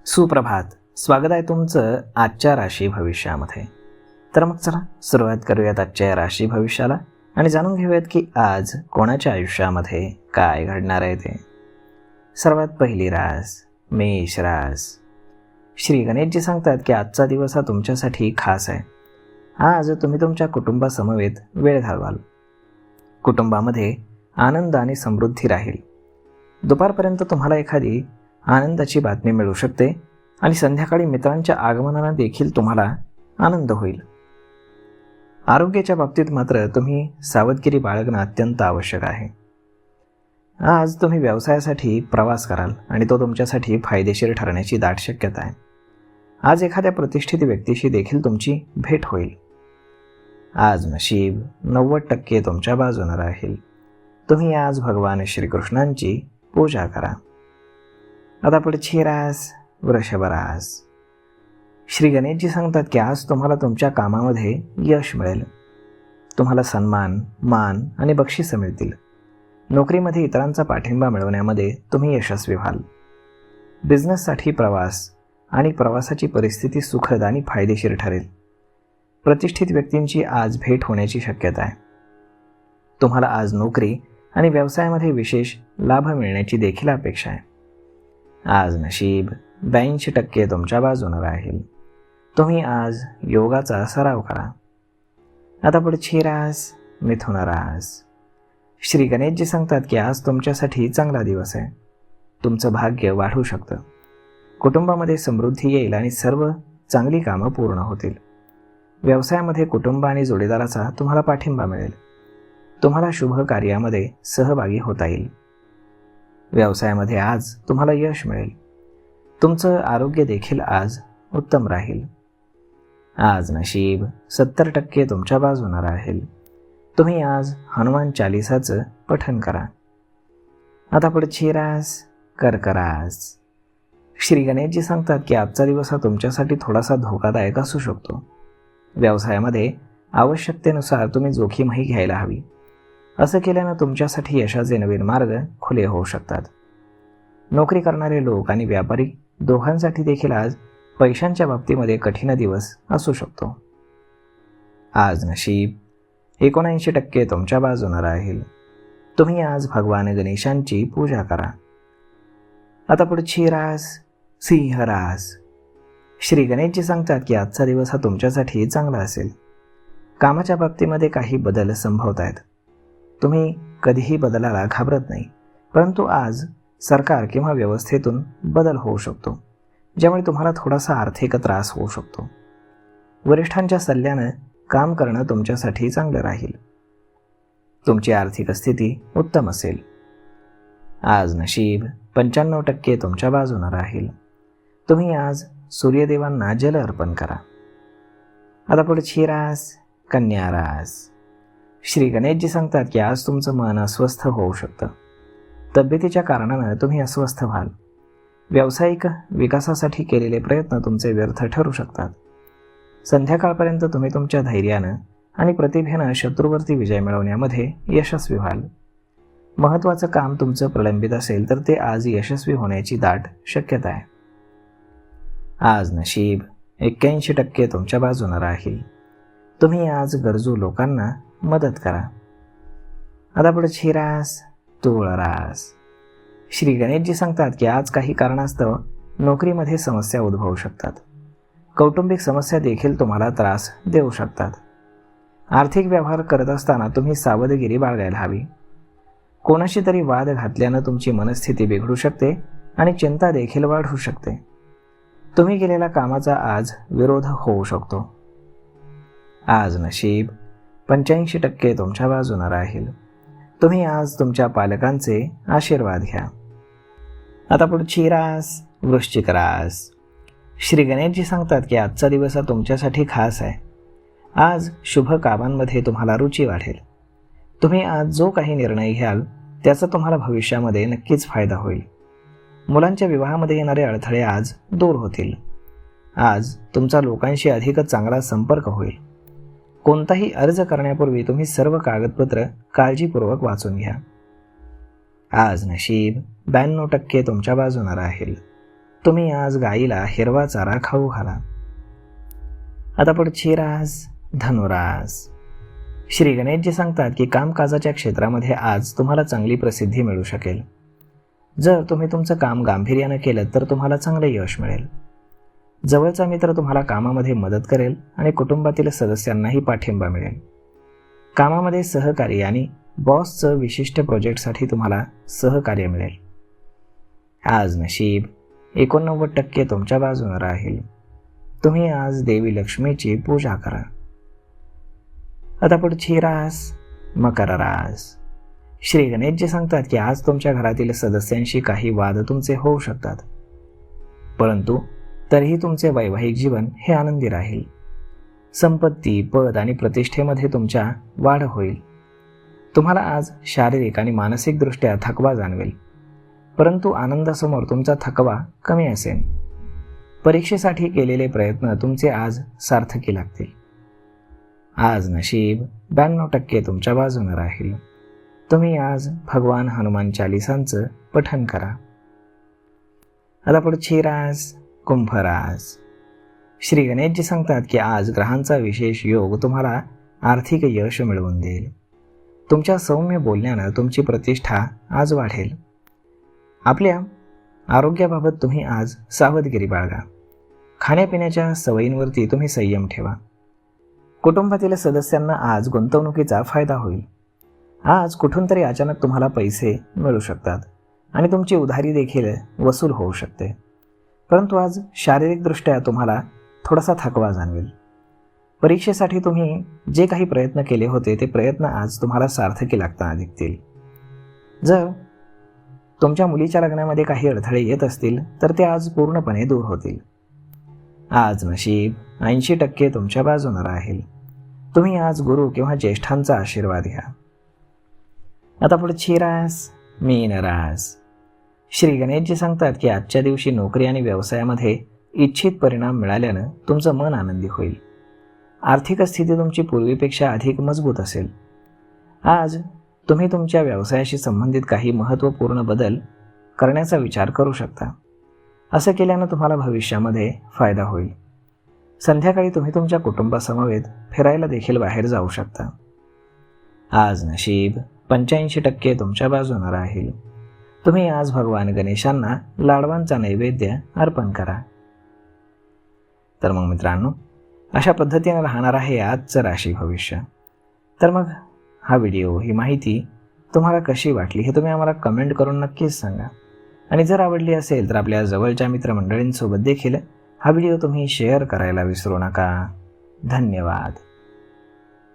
सुप्रभात. स्वागत आहे तुमचं आजच्या राशी भविष्यामध्ये. तर मग चला सुरुवात करूयात आजच्या या राशी भविष्याला आणि जाणून घेऊयात की आज कोणाच्या आयुष्यामध्ये काय घडणार आहे ते. सर्वात पहिली रास मेष रास. श्री गणेशजी सांगतात की आजचा दिवस हा तुमच्यासाठी खास आहे. आज तुम्ही तुमच्या कुटुंबासमवेत वेळ घालवाल. कुटुंबामध्ये आनंद आणि समृद्धी राहील. दुपारपर्यंत तुम्हाला एखादी आनंदाची बातमी मिळू शकते आणि संध्याकाळी मित्रांच्या आगमनाने देखील तुम्हाला आनंद होईल. आरोग्याच्या बाबतीत मात्र तुम्ही सावधगिरी बाळगणं अत्यंत आवश्यक आहे. आज तुम्ही व्यवसायासाठी प्रवास कराल आणि तो तुमच्यासाठी फायदेशीर ठरण्याची दाट शक्यता आहे. आज एखाद्या प्रतिष्ठित व्यक्तीशी देखील तुमची भेट होईल. आज नशीब 90% तुमच्या बाजूने राहील. तुम्ही आज भगवान श्रीकृष्णांची पूजा करा. आता पुढची रास वृषभ रास. श्री गणेशजी सांगतात की आज तुम्हाला तुमच्या कामामध्ये यश मिळेल. तुम्हाला सन्मान, मान आणि बक्षिसं मिळतील. नोकरीमध्ये इतरांचा पाठिंबा मिळवण्यामध्ये तुम्ही यशस्वी व्हाल. बिझनेससाठी प्रवास आणि प्रवासाची परिस्थिती सुखद आणि फायदेशीर ठरेल. प्रतिष्ठित व्यक्तींची आज भेट होण्याची शक्यता आहे. तुम्हाला आज नोकरी आणि व्यवसायामध्ये विशेष लाभ मिळण्याची देखील अपेक्षा आहे. आज नशीब 82% तुमच्या बाजूने राहील. तुम्ही आज योगाचा सराव करा. आता पुढची रास मिथुन रास. श्री गणेशजी सांगतात की आज तुमच्यासाठी चांगला दिवस आहे. तुमचं भाग्य वाढू शकतं. कुटुंबामध्ये समृद्धी येईल आणि सर्व चांगली कामं पूर्ण होतील. व्यवसायामध्ये कुटुंब आणि जोडीदाराचा तुम्हाला पाठिंबा मिळेल. तुम्हाला शुभ कार्यामध्ये सहभागी होता येईल. व्यवसायामध्ये आज तुम्हाला यश मिळेल. तुमचं आरोग्य देखील आज उत्तम राहील. आज नशीब 70% तुमच्या बाजूने राहील. तुम्ही आज हनुमान चालिसाचं पठण करा. आता पुढची रास कर्क रास. श्री गणेशजी सांगतात की आजचा दिवस हा तुमच्यासाठी थोडासा धोकादायक असू शकतो. व्यवसायामध्ये आवश्यकतेनुसार तुम्ही जोखीमही घ्यायला हवी. असं केल्यानं तुमच्यासाठी यशाचे नवीन मार्ग खुले होऊ शकतात. नोकरी करणारे लोक आणि व्यापारी दोघांसाठी देखील आज पैशांच्या बाबतीमध्ये कठीण दिवस असू शकतो. आज नशीब 79% तुमच्या बाजूने राहील. तुम्ही आज भगवान गणेशांची पूजा करा. आता पुढची रास सिंह रास. श्री गणेशजी सांगतात की आजचा दिवस हा तुमच्यासाठी चांगला असेल. कामाच्या बाबतीमध्ये काही बदल संभवत आहेत. तुम्ही कधीही बदलाला घाबरत नाही, परंतु आज सरकार किंवा व्यवस्थेतून बदल होऊ शकतो, ज्यामुळे तुम्हाला थोडासा आर्थिक त्रास होऊ शकतो. वरिष्ठांच्या सल्ल्यानं काम करणं तुमच्यासाठी चांगलं राहील. तुमची आर्थिक स्थिती उत्तम असेल. आज नशीब 95% तुमच्या बाजूने राहील. तुम्ही आज सूर्यदेवांना जल अर्पण करा. आता पुढची रास कन्या रास. श्री गणेशजी सांगतात की आज तुमचं मन अस्वस्थ होऊ शकतं. तब्येतीच्या कारणानं तुम्ही अस्वस्थ व्हाल. व्यावसायिक विकासासाठी केलेले प्रयत्न तुमचे व्यर्थ ठरू शकतात. संध्याकाळपर्यंत तुम्ही तुमच्या धैर्यानं आणि प्रतिभेनं शत्रूवरती विजय मिळवण्यामध्ये यशस्वी व्हाल. महत्त्वाचं काम तुमचं प्रलंबित असेल तर ते आज यशस्वी होण्याची दाट शक्यता आहे. आज नशीब 81% तुमच्या बाजूने राहील. तुम्ही आज गरजू लोकांना मदत करा. आता पुढची रास तुळ रास. श्री गणेशजी सांगतात की आज काही कारणास्तव नोकरीमध्ये समस्या उद्भवू शकतात. कौटुंबिक समस्या देखील तुम्हाला त्रास देऊ शकतात. आर्थिक व्यवहार करत असताना तुम्ही सावधगिरी बाळगायला हवी. कोणाशी तरी वाद घातल्यानं तुमची मनस्थिती बिघडू शकते आणि चिंता देखील वाढू शकते. तुम्ही केलेल्या कामाचा आज विरोध होऊ शकतो. आज नशीब 85% तुमच्या बाजूने राहील. तुम्ही आज तुमच्या पालकांचे आशीर्वाद घ्या. आता पुढची रास वृश्चिक रास. श्री गणेशजी सांगतात की आजचा दिवस हा तुमच्यासाठी खास आहे. आज शुभ कामांमध्ये तुम्हाला रुची वाढेल. तुम्ही आज जो काही निर्णय घ्याल त्याचा तुम्हाला भविष्यामध्ये नक्कीच फायदा होईल. मुलांच्या विवाहामध्ये येणारे अडथळे आज दूर होतील. आज तुमचा लोकांशी अधिक चांगला संपर्क होईल. कोणताही अर्ज करण्यापूर्वी तुम्ही सर्व कागदपत्र काळजीपूर्वक वाचून घ्या. आज नशीब 92% तुमच्या बाजूने राहील. तुम्ही आज गाईला हिरवा चारा खाऊ घाला. आता पुढची रास धनुरास. श्री गणेशजी सांगतात की कामकाजाच्या क्षेत्रामध्ये आज तुम्हाला चांगली प्रसिद्धी मिळू शकेल. जर तुम्ही तुमचं काम गांभीर्यानं केलं तर तुम्हाला चांगले यश मिळेल. जवळचा मित्र तुम्हाला कामामध्ये मदत करेल आणि कुटुंबातील सदस्यांनाही पाठिंबा मिळेल. कामामध्ये सहकारी आणि बॉसचं विशिष्ट प्रोजेक्टसाठी तुम्हाला सहकार्य मिळेल. आज नशीब 89% तुमच्या बाजूने राहील. तुम्ही आज देवी लक्ष्मीची पूजा करा. आता पुढची रास मकर रास. श्री गणेशजी सांगतात की आज तुमच्या घरातील सदस्यांशी काही वाद तुमचे होऊ शकतात, परंतु तरीही तुमचे वैवाहिक जीवन हे आनंदी राहील. संपत्ती, पद आणि प्रतिष्ठेमध्ये तुमच्या वाढ होईल. तुम्हाला आज शारीरिक आणि मानसिकदृष्ट्या थकवा जाणवेल, परंतु आनंदासमोर तुमचा थकवा कमी असेल. परीक्षेसाठी केलेले प्रयत्न तुमचे आज सार्थकी लागतील. आज नशीब 92% तुमच्या बाजूने राहील. तुम्ही आज भगवान हनुमान चालिसांचं पठण करा. आता पुढची रास कुंभ रास. श्री गणेशजी सांगतात की आज ग्रहांचा विशेष योग तुम्हाला आर्थिक यश मिळवून देईल. तुमच्या सौम्य बोलण्यानं तुमची प्रतिष्ठा आज वाढेल. आपल्या आरोग्याबाबत तुम्ही आज सावधगिरी बाळगा. खाण्यापिण्याच्या सवयींवरती तुम्ही संयम ठेवा. कुटुंबातील सदस्यांना आज गुंतवणुकीचा फायदा होईल. आज कुठून तरी अचानक तुम्हाला पैसे मिळू शकतात आणि तुमची उधारी देखील वसूल होऊ शकते, परंतु आज शारीरिकदृष्ट्या तुम्हाला थोडासा थकवा जाणवेल. परीक्षेसाठी तुम्ही जे काही प्रयत्न केले होते ते प्रयत्न आज तुम्हाला सार्थकी लागताना दिसतील. जर तुमच्या मुलीच्या लग्नामध्ये काही अडथळे येत असतील तर ते आज पूर्णपणे दूर होतील. आज नशीब 80% तुमच्या बाजूने राहील. तुम्ही आज गुरु किंवा ज्येष्ठांचा आशीर्वाद घ्या. आता पुढची रास मीन रास. श्री गणेशजी सांगतात की आजच्या दिवशी नोकरी आणि व्यवसायामध्ये इच्छित परिणाम मिळाल्यानं तुमचं मन आनंदी होईल. आर्थिक स्थिती तुमची पूर्वीपेक्षा अधिक मजबूत असेल. आज तुम्ही तुमच्या व्यवसायाशी संबंधित काही महत्त्वपूर्ण बदल करण्याचा विचार करू शकता. असं केल्यानं तुम्हाला भविष्यामध्ये फायदा होईल. संध्याकाळी तुम्ही तुमच्या कुटुंबासमवेत फिरायला देखील बाहेर जाऊ शकता. आज नशीब 85% तुमच्या बाजूने राहील. तुम्ही आज भगवान गणेशांना लाडवांचा नैवेद्य अर्पण करा. तर मग मित्रांनो, अशा पद्धतीने राहणार आहे आजचं राशी भविष्य. तर मग हा व्हिडिओ, ही माहिती तुम्हाला कशी वाटली हे तुम्ही आम्हाला कमेंट करून नक्कीच सांगा. आणि जर आवडली असेल तर आपल्या जवळच्या मित्रमंडळींसोबत देखील हा व्हिडिओ तुम्ही शेअर करायला विसरू नका. धन्यवाद.